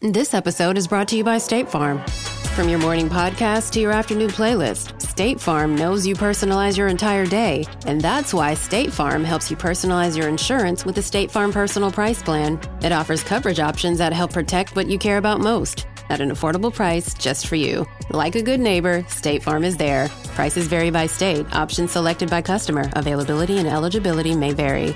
This episode is brought to you by State Farm. From your morning podcast to your afternoon playlist, State Farm knows you personalize your entire day. And that's why State Farm helps you personalize your insurance with the State Farm Personal Price Plan. It offers coverage options that help protect what you care about most at an affordable price just for you. Like a good neighbor, State Farm is there. Prices vary by state. Options selected by customer. Availability and eligibility may vary.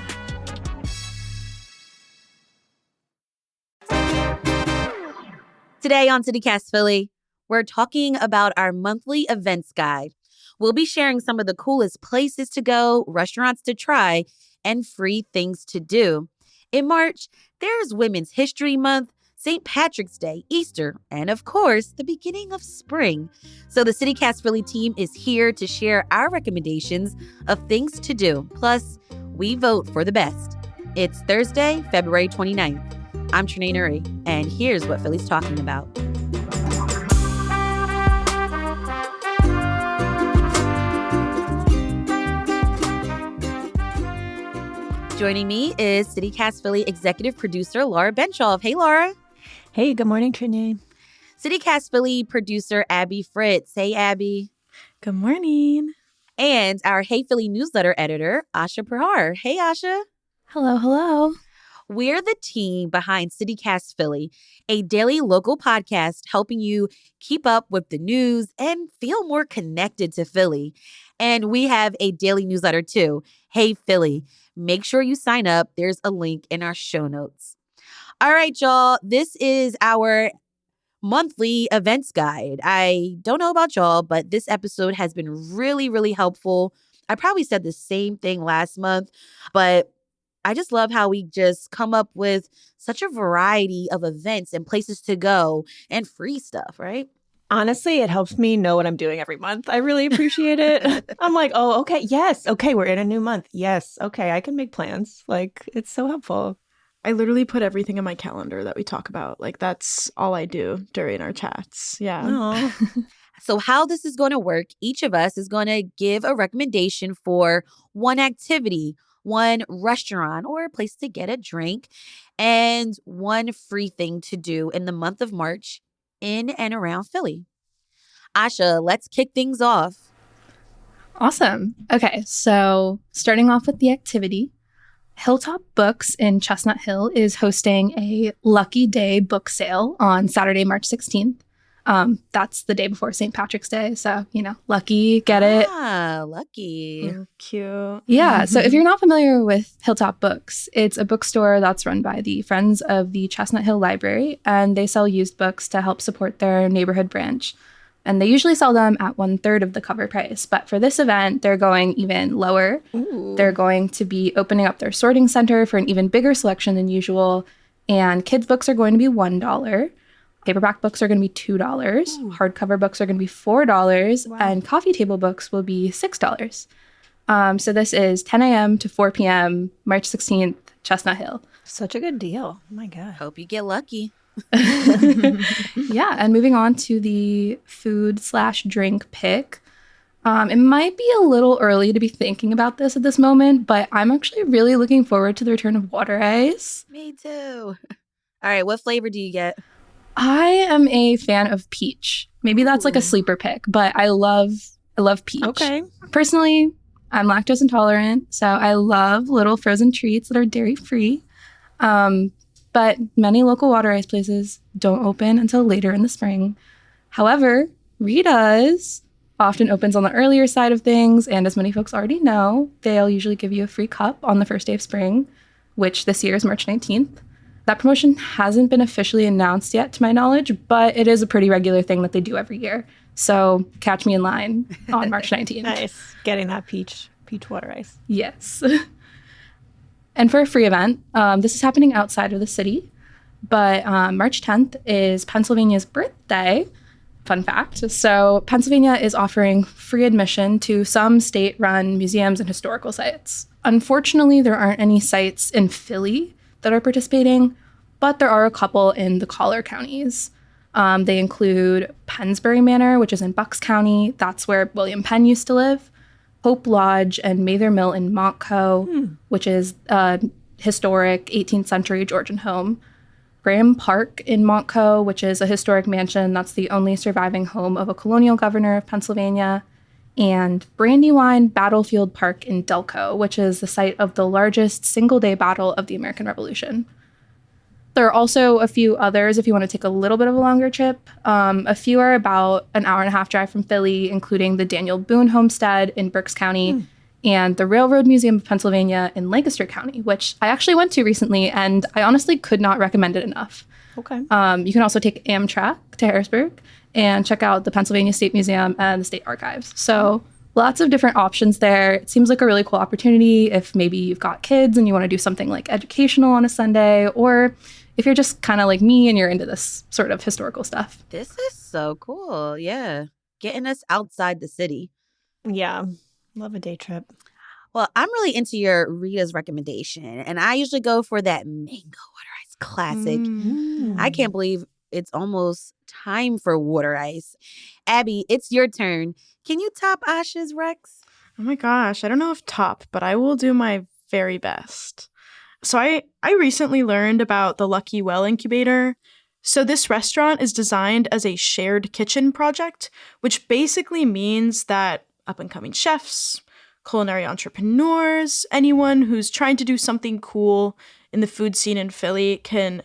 Today on CityCast Philly, we're talking about our monthly events guide. We'll be sharing some of the coolest places to go, restaurants to try, and free things to do. In March, there's Women's History Month, St. Patrick's Day, Easter, and of course, the beginning of spring. So the CityCast Philly team is here to share our recommendations of things to do. Plus, we vote for the best. It's Thursday, February 29th. I'm Trenae Nuri, and here's what Philly's talking about. Joining me is CityCast Philly executive producer Laura Benshoff. Hey, Laura. Hey, good morning, Trenae. CityCast Philly producer Abby Fritz. Hey, Abby. Good morning. And our Hey Philly newsletter editor, Asha Prihar. Hey, Asha. Hello, hello. We're the team behind CityCast Philly, a daily local podcast helping you keep up with the news and feel more connected to Philly. And we have a daily newsletter too, Hey Philly. Make sure you sign up. There's a link in our show notes. All right, y'all. This is our monthly events guide. I don't know about y'all, but this episode has been really, really helpful. I probably said the same thing last month, but I just love how we just come up with such a variety of events and places to go and free stuff, right? Honestly, it helps me know what I'm doing every month. I really appreciate it. I'm like, oh, okay, yes. Okay, we're in a new month. Yes. Okay, I can make plans. Like, it's so helpful. I literally put everything in my calendar that we talk about. Like, that's all I do during our chats. Yeah. So how this is going to work, each of us is going to give a recommendation for one activity, one restaurant or a place to get a drink, and one free thing to do in the month of March in and around Philly. Asha, let's kick things off. Awesome. Okay, so starting off with the activity, Hilltop Books in Chestnut Hill is hosting a Lucky Day book sale on Saturday, March 16th. That's the day before St. Patrick's Day. So, lucky, get it. Ah, lucky. Oh, cute. Yeah. So if you're not familiar with Hilltop Books, it's a bookstore that's run by the Friends of the Chestnut Hill Library, and they sell used books to help support their neighborhood branch. And they usually sell them at 1/3 of the cover price. But for this event, they're going even lower. Ooh. They're going to be opening up their sorting center for an even bigger selection than usual. And kids' books are going to be $1. Paperback books are going to be $2. Ooh. Hardcover books are going to be $4. Wow. And coffee table books will be $6. So this is 10 a.m. to 4 p.m., March 16th, Chestnut Hill. Such a good deal. Oh, my God. Hope you get lucky. Yeah. And moving on to the food/drink pick. It might be a little early to be thinking about this at this moment, but I'm actually really looking forward to the return of water ice. Me too. All right. What flavor do you get? I am a fan of peach. Maybe that's like a sleeper pick, but I love peach. Okay. Personally, I'm lactose intolerant, so I love little frozen treats that are dairy-free. But many local water ice places don't open until later in the spring. However, Rita's often opens on the earlier side of things, and as many folks already know, they'll usually give you a free cup on the first day of spring, which this year is March 19th. That promotion hasn't been officially announced yet, to my knowledge, but it is a pretty regular thing that they do every year. So catch me in line on March 19th. Nice. Getting that peach water ice. Yes. And for a free event, this is happening outside of the city, but March 10th is Pennsylvania's birthday. Fun fact. So Pennsylvania is offering free admission to some state-run museums and historical sites. Unfortunately, there aren't any sites in Philly that are participating, but there are a couple in the collar counties. They include Pennsbury Manor, which is in Bucks County. That's where William Penn used to live. Hope Lodge and Mather Mill in Montco, which is a historic 18th century Georgian home. Graham Park in Montco, which is a historic mansion that's the only surviving home of a colonial governor of Pennsylvania, and Brandywine Battlefield Park in Delco, which is the site of the largest single-day battle of the American Revolution. There are also a few others if you want to take a little bit of a longer trip. A few are about an hour and a half drive from Philly, including the Daniel Boone Homestead in Berks County and the Railroad Museum of Pennsylvania in Lancaster County, which I actually went to recently, and I honestly could not recommend it enough. Okay. You can also take Amtrak to Harrisburg and check out the Pennsylvania State Museum and the State Archives. So lots of different options there. It seems like a really cool opportunity if maybe you've got kids and you want to do something like educational on a Sunday, or if you're just kind of like me and you're into this sort of historical stuff. This is so cool. Yeah. Getting us outside the city. Yeah. Love a day trip. Well, I'm really into your Rita's recommendation, and I usually go for that mango water ice classic. I can't believe it's almost time for water ice. Abby, it's your turn. Can you top Asha's Rex? Oh my gosh, I don't know if top, but I will do my very best. So I recently learned about the Lucky Well Incubator. So this restaurant is designed as a shared kitchen project, which basically means that up-and-coming chefs, culinary entrepreneurs, anyone who's trying to do something cool in the food scene in Philly can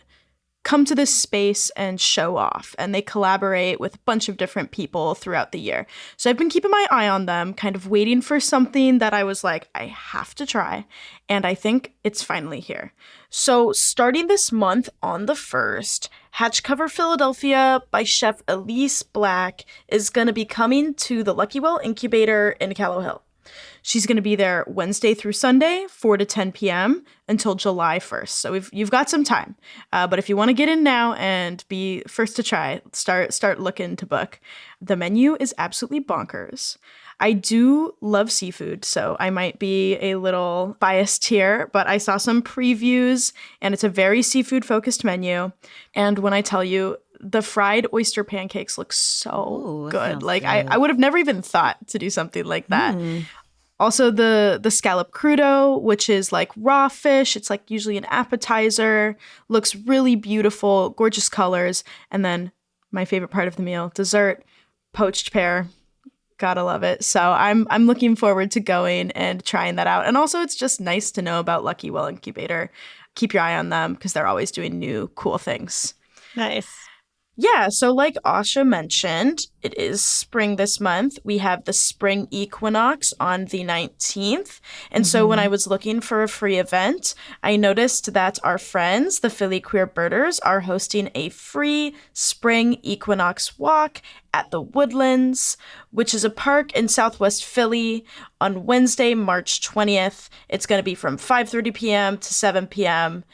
come to this space and show off. And they collaborate with a bunch of different people throughout the year. So I've been keeping my eye on them, kind of waiting for something that I was like, I have to try. And I think it's finally here. So starting this month on the 1st, Hatch Cover Philadelphia by Chef Elise Black is going to be coming to the Lucky Well Incubator in Callow Hill. She's going to be there Wednesday through Sunday, 4 to 10 p.m. until July 1st. So you've got some time. But if you want to get in now and be first to try, start looking to book. The menu is absolutely bonkers. I do love seafood, so I might be a little biased here, but I saw some previews, and it's a very seafood-focused menu. And when I tell you, the fried oyster pancakes look so good. Like, I would have never even thought to do something like that. Also, the scallop crudo, which is like raw fish. It's like usually an appetizer. Looks really beautiful, gorgeous colors. And then my favorite part of the meal, dessert, poached pear. Gotta love it. So I'm looking forward to going and trying that out. And also, it's just nice to know about Lucky Well Incubator. Keep your eye on them because they're always doing new cool things. Nice. Yeah, so like Asha mentioned, it is spring this month. We have the spring equinox on the 19th. And so when I was looking for a free event, I noticed that our friends, the Philly Queer Birders, are hosting a free spring equinox walk at the Woodlands, which is a park in Southwest Philly on Wednesday, March 20th. It's going to be from 5:30 p.m. to 7 p.m.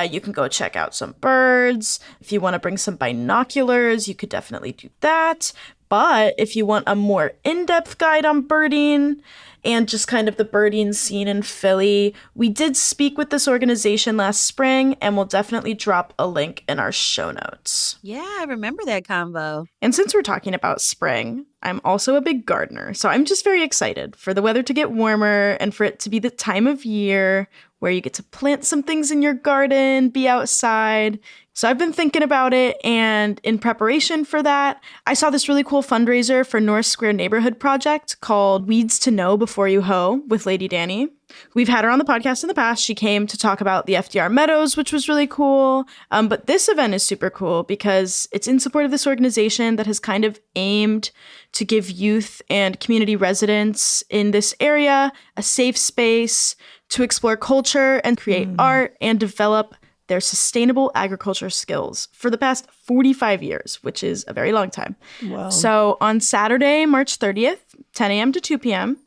You can go check out some birds. If you want to bring some binoculars, you could definitely do that. But if you want a more in-depth guide on birding and just kind of the birding scene in Philly, we did speak with this organization last spring, and we'll definitely drop a link in our show notes. Yeah, I remember that convo. And since we're talking about spring, I'm also a big gardener, so I'm just very excited for the weather to get warmer and for it to be the time of year where you get to plant some things in your garden, be outside. So I've been thinking about it, and in preparation for that, I saw this really cool fundraiser for North Square Neighborhood Project called Weeds to Know Before You Hoe with Lady Danny. We've had her on the podcast in the past. She came to talk about the FDR Meadows, which was really cool. But this event is super cool because it's in support of this organization that has kind of aimed to give youth and community residents in this area a safe space to explore culture and create art and develop their sustainable agriculture skills for the past 45 years, which is a very long time. Wow. So on Saturday, March 30th, 10 a.m. to 2 p.m.,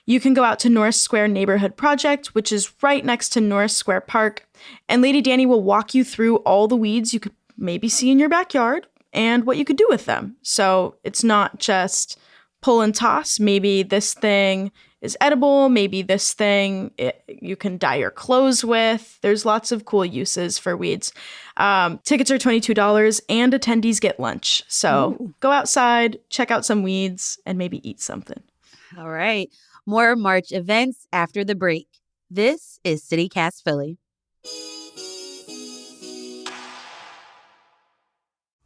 you can go out to North Square Neighborhood Project, which is right next to North Square Park. And Lady Danny will walk you through all the weeds you could maybe see in your backyard and what you could do with them. So it's not just pull and toss. Maybe this thing is edible. Maybe this thing you can dye your clothes with. There's lots of cool uses for weeds. Tickets are $22 and attendees get lunch. So go outside, check out some weeds, and maybe eat something. All right. More March events after the break. This is CityCast Philly.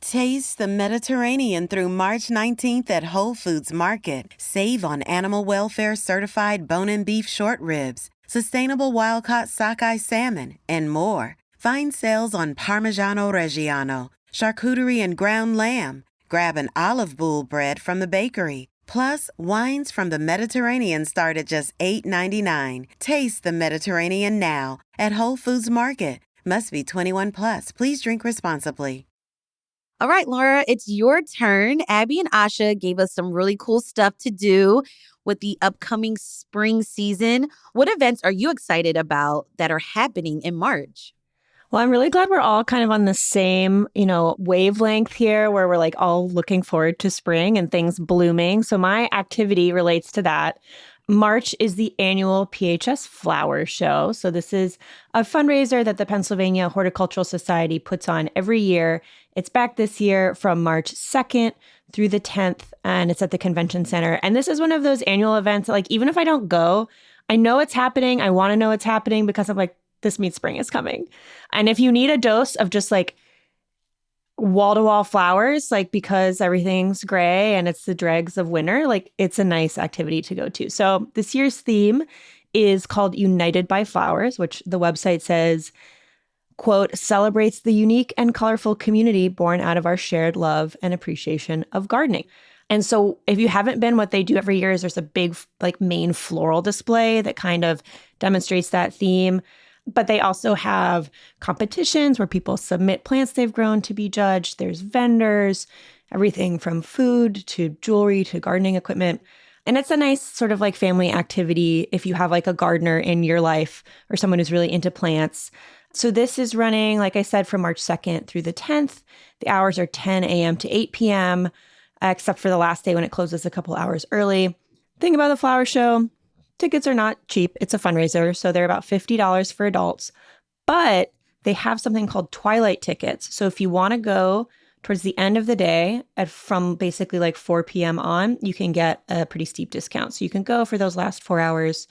Taste the Mediterranean through March 19th at Whole Foods Market. Save on animal welfare certified bone and beef short ribs, sustainable wild-caught sockeye salmon, and more. Find sales on Parmigiano Reggiano, charcuterie and ground lamb. Grab an olive boule bread from the bakery. Plus, wines from the Mediterranean start at just $8.99. Taste the Mediterranean now at Whole Foods Market. Must be 21 plus. Please drink responsibly. All right, Laura, it's your turn. Abby and Asha gave us some really cool stuff to do with the upcoming spring season. What events are you excited about that are happening in March? Well, I'm really glad we're all kind of on the same, wavelength here where we're like all looking forward to spring and things blooming. So my activity relates to that. March is the annual PHS Flower Show. So this is a fundraiser that the Pennsylvania Horticultural Society puts on every year. It's back this year from March 2nd through the 10th, and it's at the Convention Center. And this is one of those annual events, like even if I don't go, I know it's happening. I want to know it's happening because I'm like, this means spring is coming. And if you need a dose of just like wall-to-wall flowers, like because everything's gray and it's the dregs of winter, like it's a nice activity to go to. So this year's theme is called United by Flowers, which the website says, quote, celebrates the unique and colorful community born out of our shared love and appreciation of gardening. And so if you haven't been, what they do every year is there's a big like main floral display that kind of demonstrates that theme. But they also have competitions where people submit plants they've grown to be judged. There's vendors, everything from food to jewelry to gardening equipment. And it's a nice sort of like family activity if you have like a gardener in your life or someone who's really into plants. So this is running, like I said, from March 2nd through the 10th. The hours are 10 a.m. to 8 p.m., except for the last day when it closes a couple hours early. Thing about the flower show, tickets are not cheap. It's a fundraiser, so they're about $50 for adults. But they have something called twilight tickets. So if you want to go towards the end of the day from basically like 4 p.m. on, you can get a pretty steep discount. So you can go for those last 4 hours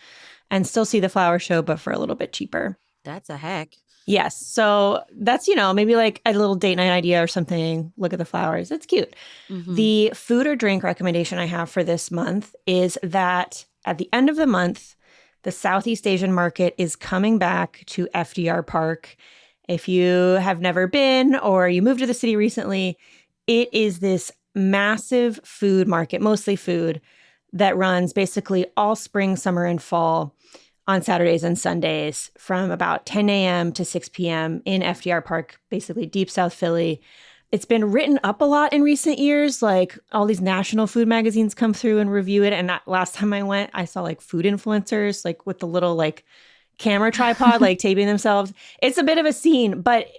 and still see the flower show, but for a little bit cheaper. That's a heck. Yes. So that's, maybe like a little date night idea or something. Look at the flowers. It's cute. Mm-hmm. The food or drink recommendation I have for this month is that at the end of the month, the Southeast Asian market is coming back to FDR Park. If you have never been or you moved to the city recently, it is this massive food market, mostly food, that runs basically all spring, summer, and fall on Saturdays and Sundays from about 10 a.m. to 6 p.m. in FDR Park, basically deep South Philly. It's been written up a lot in recent years, like all these national food magazines come through and review it. And last time I went, I saw like food influencers, like with the little like camera tripod, like taping themselves. It's a bit of a scene, but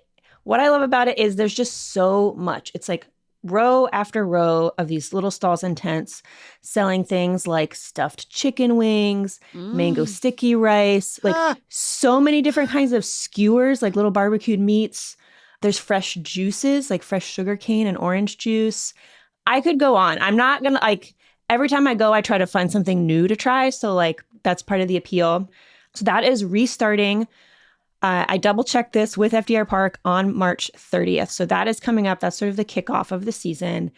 what I love about it is there's just so much. It's like row after row of these little stalls and tents selling things like stuffed chicken wings, mango sticky rice, like so many different kinds of skewers, like little barbecued meats. There's fresh juices, like fresh sugarcane and orange juice. I could go on. I'm not going to every time I go, I try to find something new to try. So that's part of the appeal. So that is restarting. I double checked this with FDR Park on March 30th. So that is coming up. That's sort of the kickoff of the season.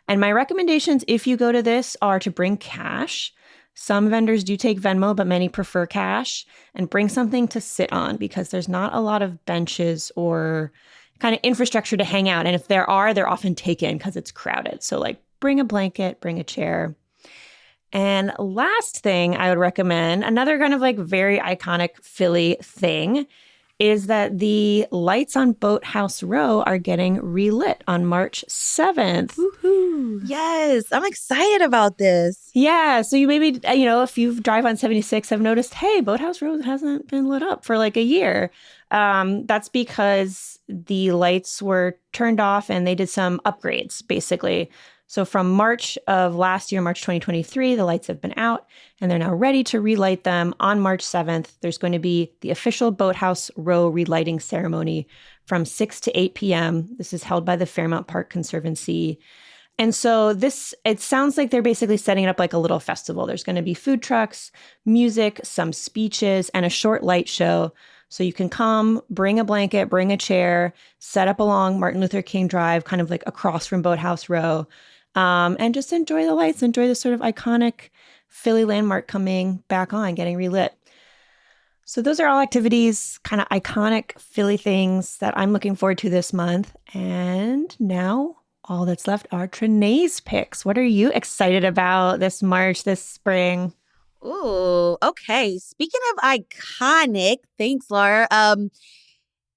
And my recommendations, if you go to this, are to bring cash. Some vendors do take Venmo, but many prefer cash, and bring something to sit on because there's not a lot of benches or kind of infrastructure to hang out. And if there are, they're often taken because it's crowded. So bring a blanket, bring a chair. And last thing I would recommend, another kind of very iconic Philly thing, is that the lights on Boathouse Row are getting relit on March 7th. Woohoo. Yes, I'm excited about this. Yeah, so you maybe, if you drive on 76, have noticed, hey, Boathouse Row hasn't been lit up for a year. That's because the lights were turned off and they did some upgrades, basically. So from March of last year, March 2023, the lights have been out and they're now ready to relight them on March 7th. There's going to be the official Boathouse Row relighting ceremony from 6 to 8 p.m. This is held by the Fairmount Park Conservancy. And so it sounds like they're basically setting it up like a little festival. There's going to be food trucks, music, some speeches, and a short light show. So you can come, bring a blanket, bring a chair, set up along Martin Luther King Drive, kind of like across from Boathouse Row, and just enjoy the lights, enjoy the sort of iconic Philly landmark coming back on, getting relit. So those are all activities, kind of iconic Philly things that I'm looking forward to this month. And now all that's left are Trenae's picks. What are you excited about this March, this spring? Ooh, okay. Speaking of iconic, thanks, Laura.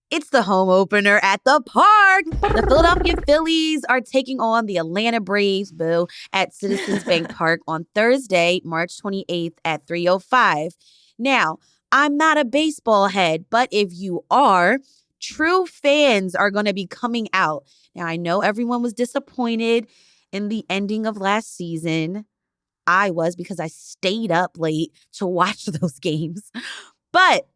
It's the home opener at the Park. The Philadelphia Phillies are taking on the Atlanta Braves, boo, at Citizens Bank Park on Thursday, March 28th at 3:05. Now, I'm not a baseball head, but if you are, true fans are going to be coming out. Now, I know everyone was disappointed in the ending of last season. I was, because I stayed up late to watch those games. But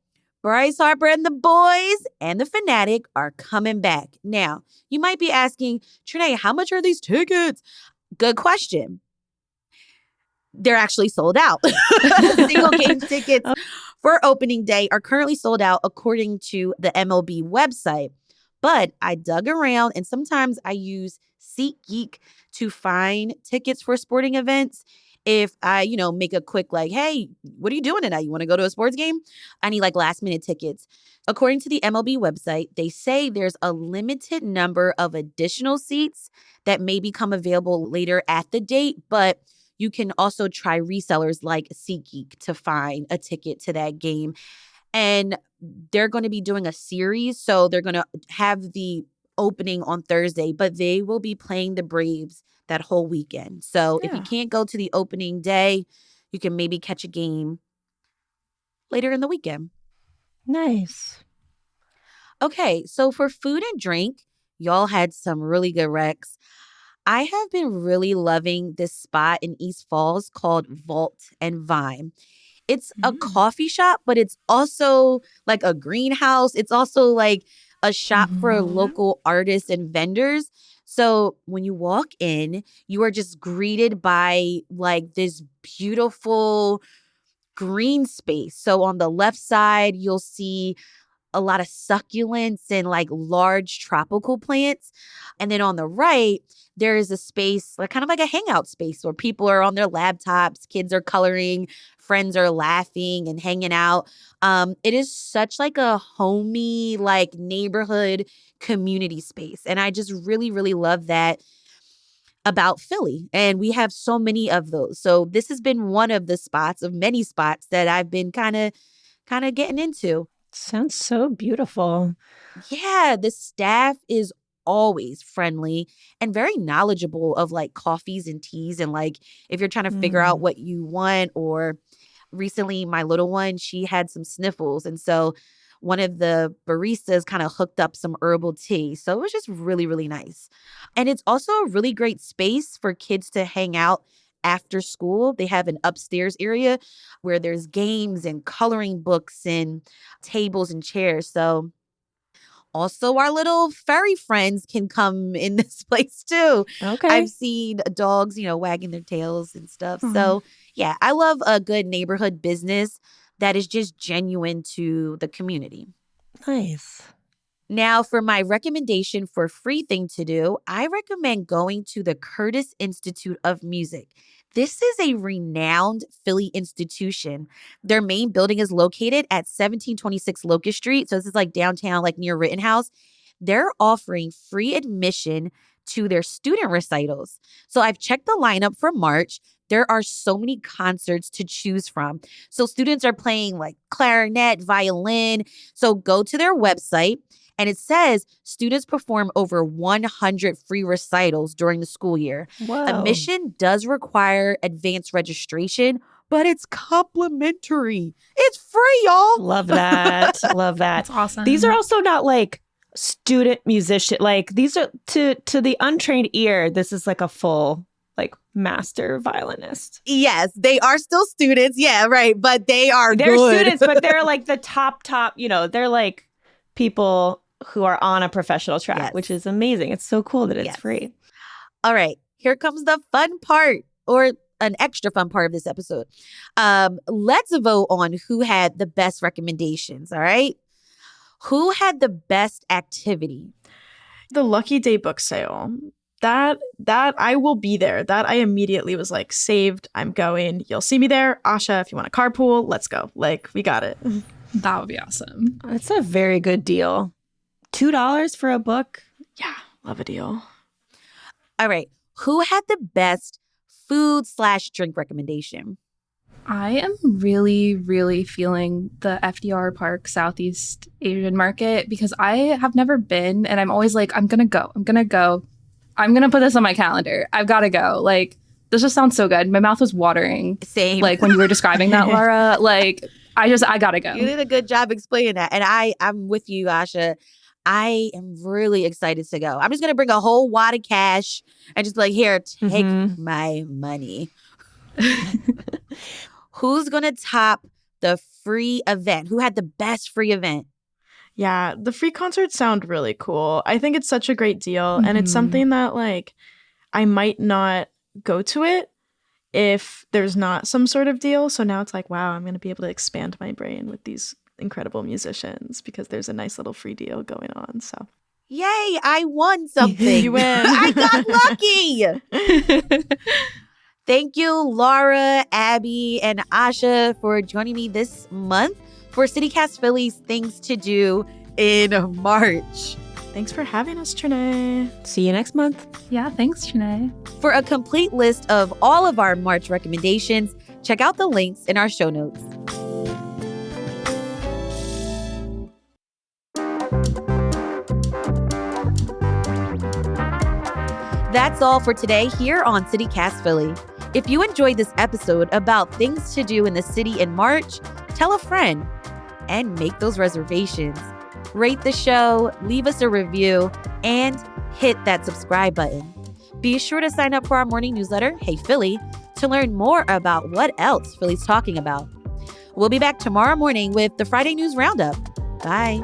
Bryce Harper and the boys and the Fanatic are coming back. Now, you might be asking, Trenae, how much are these tickets? Good question. They're actually sold out. Single game tickets for opening day are currently sold out according to the MLB website. But I dug around, and sometimes I use SeatGeek to find tickets for sporting events. If I, make a quick hey, what are you doing tonight? You want to go to a sports game? I need last minute tickets. According to the MLB website, they say there's a limited number of additional seats that may become available later at the date, but you can also try resellers like SeatGeek to find a ticket to that game. And they're going to be doing a series. So they're going to have the opening on Thursday, but they will be playing the Braves that whole weekend. So if you can't go to the opening day, you can maybe catch a game later in the weekend. Nice. Okay, so for food and drink, y'all had some really good recs. I have been really loving this spot in East Falls called Vault and Vine. It's a coffee shop, but it's also a greenhouse. It's also a shop for local artists and vendors. So when you walk in, you are just greeted by this beautiful green space. So on the left side, you'll see a lot of succulents and large tropical plants. And then on the right, there is a space, kind of a hangout space where people are on their laptops, kids are coloring, friends are laughing and hanging out. It is such a homey, neighborhood community space. And I just really, really love that about Philly. And we have so many of those. So this has been one of the spots of many spots that I've been kind of getting into. Sounds so beautiful. Yeah, the staff is always friendly and very knowledgeable of coffees and teas. And if you're trying to figure out what you want, or recently my little one, she had some sniffles. And so one of the baristas kind of hooked up some herbal tea. So it was just really, really nice. And it's also a really great space for kids to hang out after school. They have an upstairs area where there's games and coloring books and tables and chairs. So also our little furry friends can come in this place too. Okay. I've seen dogs, wagging their tails and stuff. So yeah, I love a good neighborhood business that is just genuine to the community. Nice. Now, for my recommendation for a free thing to do, I recommend going to the Curtis Institute of Music. This is a renowned Philly institution. Their main building is located at 1726 Locust Street. So this is downtown, near Rittenhouse. They're offering free admission to their student recitals. So I've checked the lineup for March. There are so many concerts to choose from. So students are playing clarinet, violin. So go to their website, and it says students perform over 100 free recitals during the school year. Whoa. Admission does require advanced registration, but it's complimentary. It's free, y'all. Love that. Love that. That's awesome. These are also not student musician. These are to the untrained ear, this is a full master violinist. Yes, they are still students. Yeah, right. But they're good. Students, but they're the top, they're people who are on a professional track, which is amazing. It's so cool that it's free. All right, here comes the fun part, or an extra fun part of this episode. Let's vote on who had the best recommendations. All right. Who had the best activity? The Lucky Day book sale. That I will be there. That I immediately was like, saved. I'm going. You'll see me there. Asha, if you want a carpool, let's go. Like, we got it. That would be awesome. That's a very good deal. $2 for a book? Yeah, love a deal. All right. Who had the best food/drink recommendation? I am really, really feeling the FDR Park Southeast Asian Market because I have never been, and I'm always like, I'm going to go. I'm going to put this on my calendar. I've got to go. Like, this just sounds so good. My mouth was watering. Same. Like, when you were describing that, Laura. Like, I got to go. You did a good job explaining that. And I'm with you, Asha. I am really excited to go. I'm just going to bring a whole wad of cash and just be like, here, take my money. Who's going to top the free event? Who had the best free event? Yeah, the free concerts sound really cool. I think it's such a great deal. And it's something that, like, I might not go to it if there's not some sort of deal. So now it's like, wow, I'm going to be able to expand my brain with these incredible musicians because there's a nice little free deal going on. So, yay, I won something. You win. I got lucky. Thank you, Laura, Abby, and Asha for joining me this month for CityCast Philly's Things to Do in March. Thanks for having us, Trenae. See you next month. Yeah, thanks, Trenae. For a complete list of all of our March recommendations, check out the links in our show notes. That's all for today here on CityCast Philly. If you enjoyed this episode about things to do in the city in March, tell a friend and make those reservations. Rate the show, leave us a review, and hit that subscribe button. Be sure to sign up for our morning newsletter, Hey Philly, to learn more about what else Philly's talking about. We'll be back tomorrow morning with the Friday News Roundup. Bye.